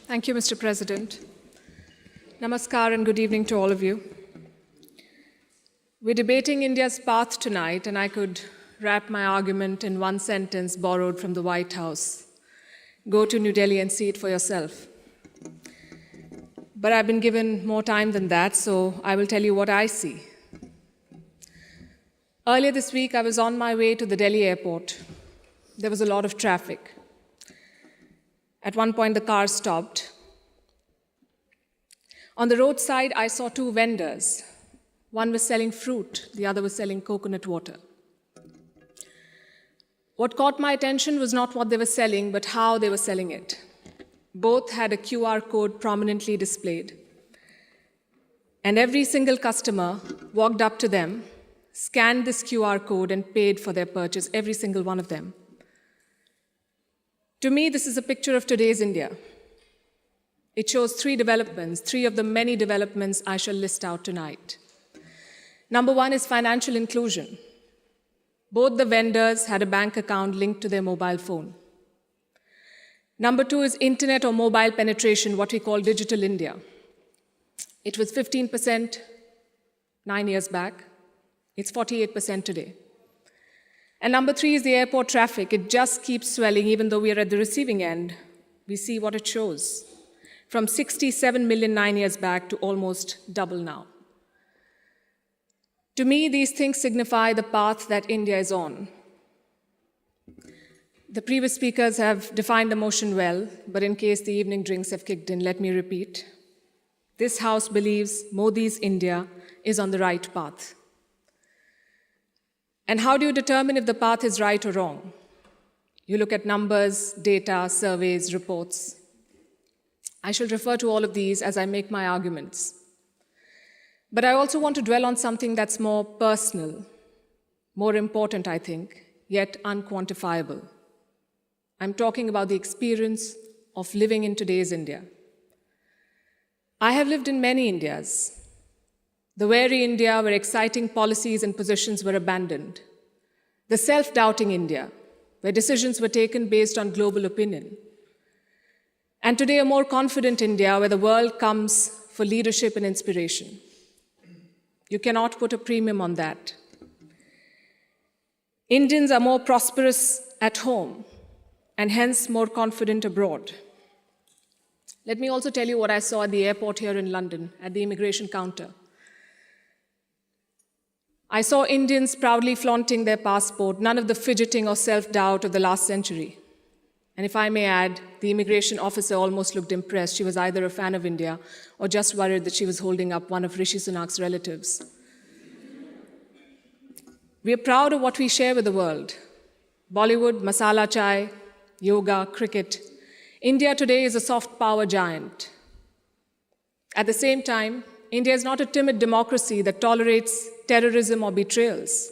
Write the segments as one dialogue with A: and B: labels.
A: Thank you, Mr. President. Namaskar and good evening to all of you. We're debating India's path tonight, and I could wrap my argument in one sentence borrowed from the White House. Go to New Delhi and see it for yourself. But I've been given more time than that, so I will tell you what I see. Earlier this week, I was on my way to the Delhi airport. There was a lot of traffic. At one point, the car stopped. On the roadside, I saw two vendors. One was selling fruit, the other was selling coconut water. What caught my attention was not what they were selling, but how they were selling it. Both had a QR code prominently displayed. And every single customer walked up to them, scanned this QR code, and paid for their purchase, every single one of them. To me, this is a picture of today's India. It shows three developments, three of the many developments I shall list out tonight. Number one is financial inclusion. Both the vendors had a bank account linked to their mobile phone. Number two is internet or mobile penetration, what we call digital India. It was 15% 9 years back. It's 48% today. And number three is the airport traffic. It just keeps swelling, even though we are at the receiving end. We see what it shows. From 67 million 9 years back to almost double now. To me, these things signify the path that India is on. The previous speakers have defined the motion well, but in case the evening drinks have kicked in, let me repeat. This House believes Modi's India is on the right path. And how do you determine if the path is right or wrong? You look at numbers, data, surveys, reports. I shall refer to all of these as I make my arguments. But I also want to dwell on something that's more personal, more important, I think, yet unquantifiable. I'm talking about the experience of living in today's India. I have lived in many Indias. The wary India where exciting policies and positions were abandoned. The self-doubting India, where decisions were taken based on global opinion. And today, a more confident India where the world comes for leadership and inspiration. You cannot put a premium on that. Indians are more prosperous at home and hence more confident abroad. Let me also tell you what I saw at the airport here in London, at the immigration counter. I saw Indians proudly flaunting their passport, none of the fidgeting or self-doubt of the last century. And if I may add, the immigration officer almost looked impressed. She was either a fan of India or just worried that she was holding up one of Rishi Sunak's relatives. We are proud of what we share with the world. Bollywood, masala chai, yoga, cricket. India today is a soft power giant. At the same time, India is not a timid democracy that tolerates terrorism or betrayals.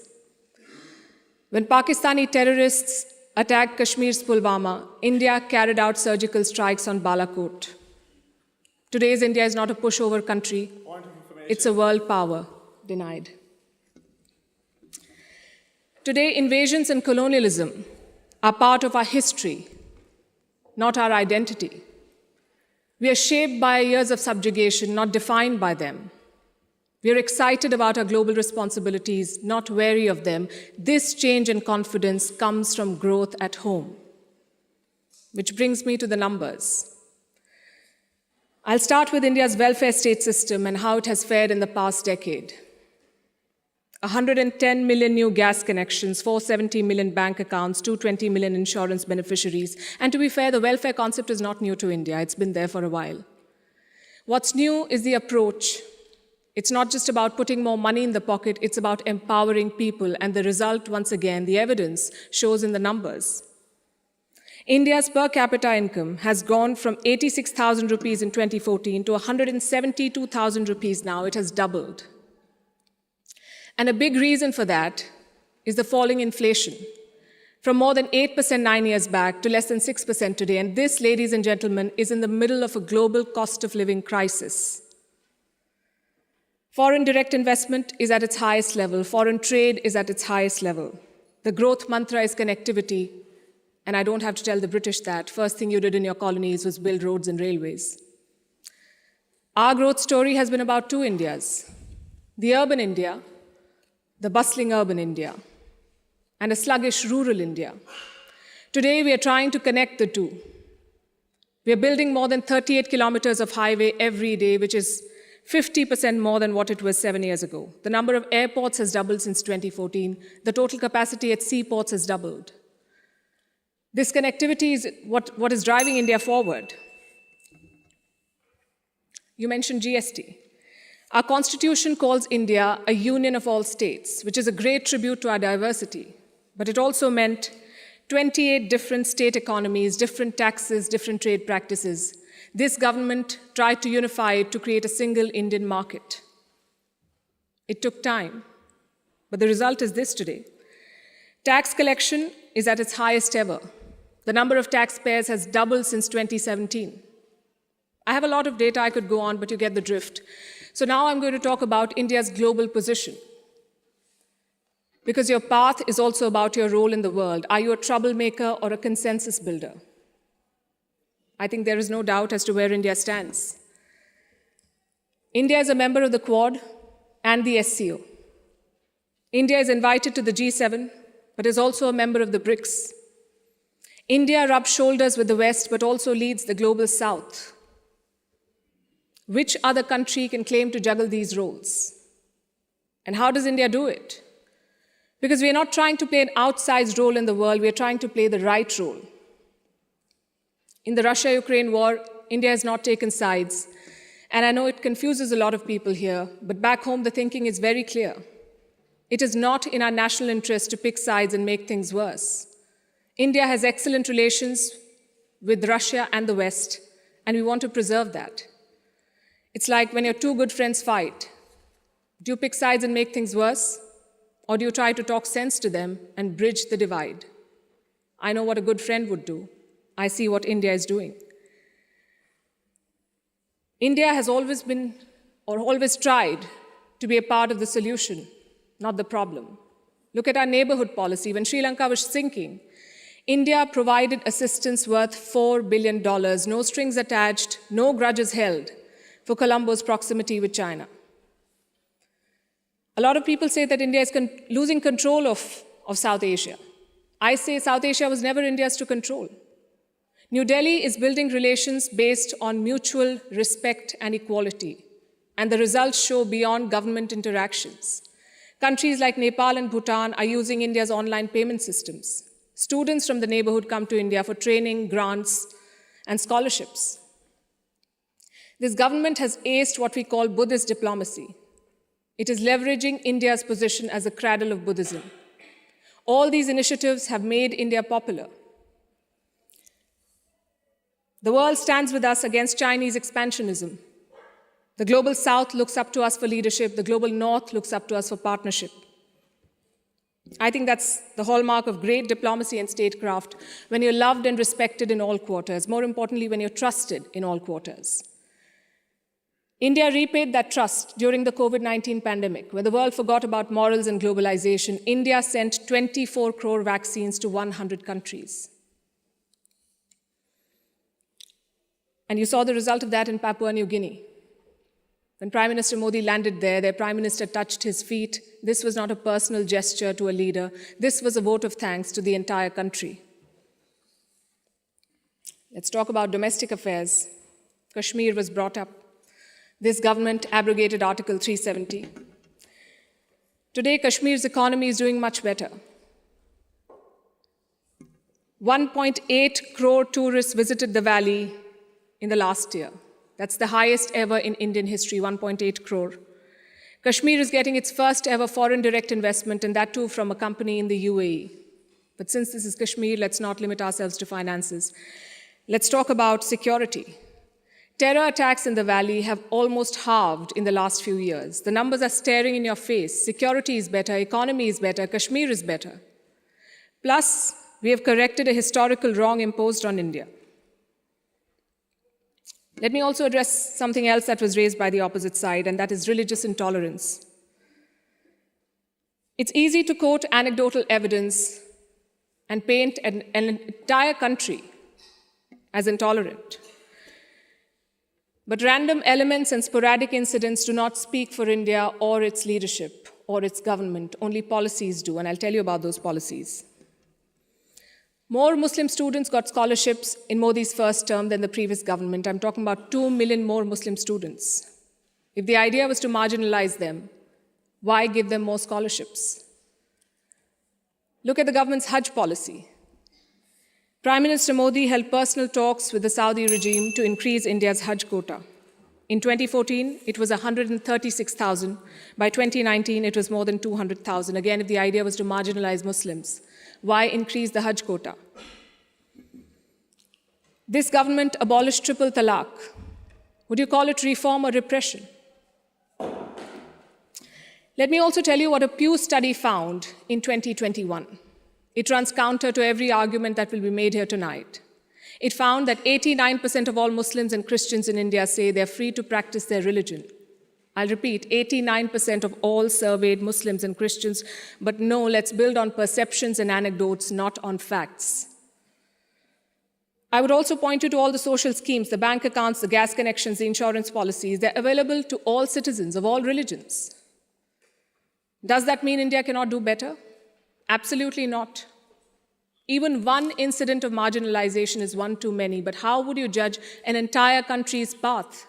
A: When Pakistani terrorists attacked Kashmir's Pulwama, India carried out surgical strikes on Balakot. Today's India is not a pushover country. It's a world power denied. Today, invasions and colonialism are part of our history, not our identity. We are shaped by years of subjugation, not defined by them. We are excited about our global responsibilities, not wary of them. This change in confidence comes from growth at home. Which brings me to the numbers. I'll start with India's welfare state system and how it has fared in the past decade. 110 million new gas connections, 470 million bank accounts, 220 million insurance beneficiaries. And to be fair, the welfare concept is not new to India. It's been there for a while. What's new is the approach. It's not just about putting more money in the pocket, it's about empowering people. And the result, once again, the evidence shows in the numbers. India's per capita income has gone from 86,000 rupees in 2014 to 172,000 rupees now. It has doubled. And a big reason for that is the falling inflation, from more than 8% 9 years back to less than 6% today. And this, ladies and gentlemen, is in the middle of a global cost of living crisis. Foreign direct investment is at its highest level. Foreign trade is at its highest level. The growth mantra is connectivity. And I don't have to tell the British that. First thing you did in your colonies was build roads and railways. Our growth story has been about two Indias: the urban India, the bustling urban India, and a sluggish rural India. Today, we are trying to connect the two. We are building more than 38 kilometers of highway every day, which is 50% more than what it was 7 years ago. The number of airports has doubled since 2014. The total capacity at seaports has doubled. This connectivity is what is driving India forward. You mentioned GST. Our constitution calls India a union of all states, which is a great tribute to our diversity. But it also meant 28 different state economies, different taxes, different trade practices. This government tried to unify it to create a single Indian market. It took time, but the result is this today. Tax collection is at its highest ever. The number of taxpayers has doubled since 2017. I have a lot of data I could go on, but you get the drift. So now I'm going to talk about India's global position. Because your path is also about your role in the world. Are you a troublemaker or a consensus builder? I think there is no doubt as to where India stands. India is a member of the Quad and the SCO. India is invited to the G7, but is also a member of the BRICS. India rubs shoulders with the West, but also leads the global South. Which other country can claim to juggle these roles? And how does India do it? Because we are not trying to play an outsized role in the world, we are trying to play the right role. In the Russia-Ukraine war, India has not taken sides. And I know it confuses a lot of people here, but back home the thinking is very clear. It is not in our national interest to pick sides and make things worse. India has excellent relations with Russia and the West, and we want to preserve that. It's like when your two good friends fight. Do you pick sides and make things worse? Or do you try to talk sense to them and bridge the divide? I know what a good friend would do. I see what India is doing. India has always been, or always tried, to be a part of the solution, not the problem. Look at our neighborhood policy. When Sri Lanka was sinking, India provided assistance worth $4 billion, no strings attached, no grudges held, for Colombo's proximity with China. A lot of people say that India is losing control of South Asia. I say South Asia was never India's to control. New Delhi is building relations based on mutual respect and equality, and the results show beyond government interactions. Countries like Nepal and Bhutan are using India's online payment systems. Students from the neighborhood come to India for training, grants, and scholarships. This government has aced what we call Buddhist diplomacy. It is leveraging India's position as a cradle of Buddhism. All these initiatives have made India popular. The world stands with us against Chinese expansionism. The global South looks up to us for leadership. The global North looks up to us for partnership. I think that's the hallmark of great diplomacy and statecraft, when you're loved and respected in all quarters. More importantly, when you're trusted in all quarters. India repaid that trust during the COVID-19 pandemic. When the world forgot about morals and globalization, India sent 24 crore vaccines to 100 countries. And you saw the result of that in Papua New Guinea. When Prime Minister Modi landed there, their Prime Minister touched his feet. This was not a personal gesture to a leader. This was a vote of thanks to the entire country. Let's talk about domestic affairs. Kashmir was brought up. This government abrogated Article 370. Today, Kashmir's economy is doing much better. 1.8 crore tourists visited the valley in the last year. That's the highest ever in Indian history, 1.8 crore. Kashmir is getting its first ever foreign direct investment, and that too from a company in the UAE. But since this is Kashmir, let's not limit ourselves to finances. Let's talk about security. Terror attacks in the valley have almost halved in the last few years. The numbers are staring in your face. Security is better, economy is better, Kashmir is better. Plus, we have corrected a historical wrong imposed on India. Let me also address something else that was raised by the opposite side, and that is religious intolerance. It's easy to quote anecdotal evidence and paint an entire country as intolerant. But random elements and sporadic incidents do not speak for India or its leadership or its government. Only policies do, and I'll tell you about those policies. More Muslim students got scholarships in Modi's first term than the previous government. I'm talking about 2 million more Muslim students. If the idea was to marginalize them, why give them more scholarships? Look at the government's Hajj policy. Prime Minister Modi held personal talks with the Saudi regime to increase India's Hajj quota. In 2014, it was 136,000. By 2019, it was more than 200,000. Again, if the idea was to marginalize Muslims, why increase the Hajj quota? This government abolished triple talaq. Would you call it reform or repression? Let me also tell you what a Pew study found in 2021. It runs counter to every argument that will be made here tonight. It found that 89% of all Muslims and Christians in India say they're free to practice their religion. I'll repeat, 89% of all surveyed Muslims and Christians, but no, let's build on perceptions and anecdotes, not on facts. I would also point you to all the social schemes, the bank accounts, the gas connections, the insurance policies. They're available to all citizens of all religions. Does that mean India cannot do better? Absolutely not. Even one incident of marginalization is one too many, but how would you judge an entire country's path?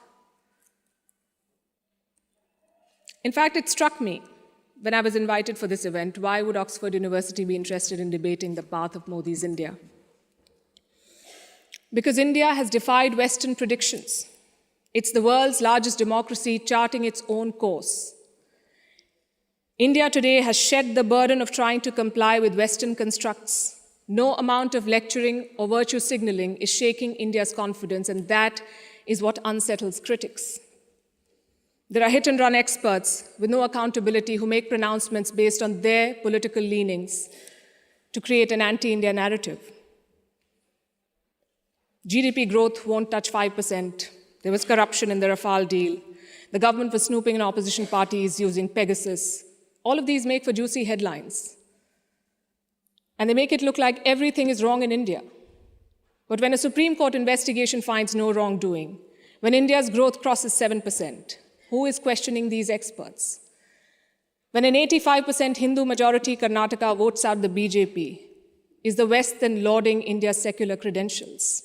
A: In fact, it struck me when I was invited for this event, why would Oxford University be interested in debating the path of Modi's India? Because India has defied Western predictions. It's the world's largest democracy charting its own course. India today has shed the burden of trying to comply with Western constructs. No amount of lecturing or virtue signaling is shaking India's confidence, and that is what unsettles critics. There are hit-and-run experts with no accountability who make pronouncements based on their political leanings to create an anti-India narrative. GDP growth won't touch 5%. There was corruption in the Rafale deal. The government was snooping in opposition parties using Pegasus. All of these make for juicy headlines. And they make it look like everything is wrong in India. But when a Supreme Court investigation finds no wrongdoing, when India's growth crosses 7%, who is questioning these experts? When an 85% Hindu-majority Karnataka votes out the BJP, is the West then lauding India's secular credentials?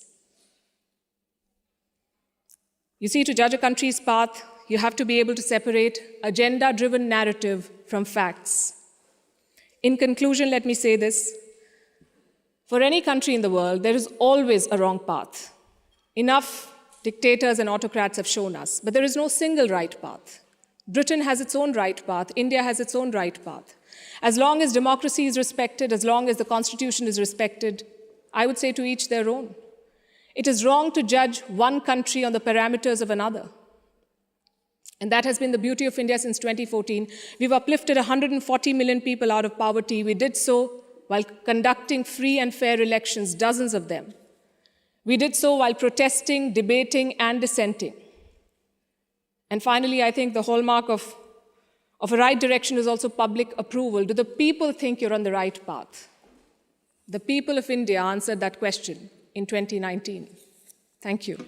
A: You see, to judge a country's path, you have to be able to separate agenda-driven narrative from facts. In conclusion, let me say this. For any country in the world, there is always a wrong path. Enough dictators and autocrats have shown us, but there is no single right path. Britain has its own right path. India has its own right path. As long as democracy is respected, as long as the Constitution is respected, I would say to each their own. It is wrong to judge one country on the parameters of another. And that has been the beauty of India since 2014. We've uplifted 140 million people out of poverty. We did so while conducting free and fair elections, dozens of them. We did so while protesting, debating, and dissenting. And finally, I think the hallmark of a right direction is also public approval. Do the people think you're on the right path? The people of India answered that question in 2019. Thank you.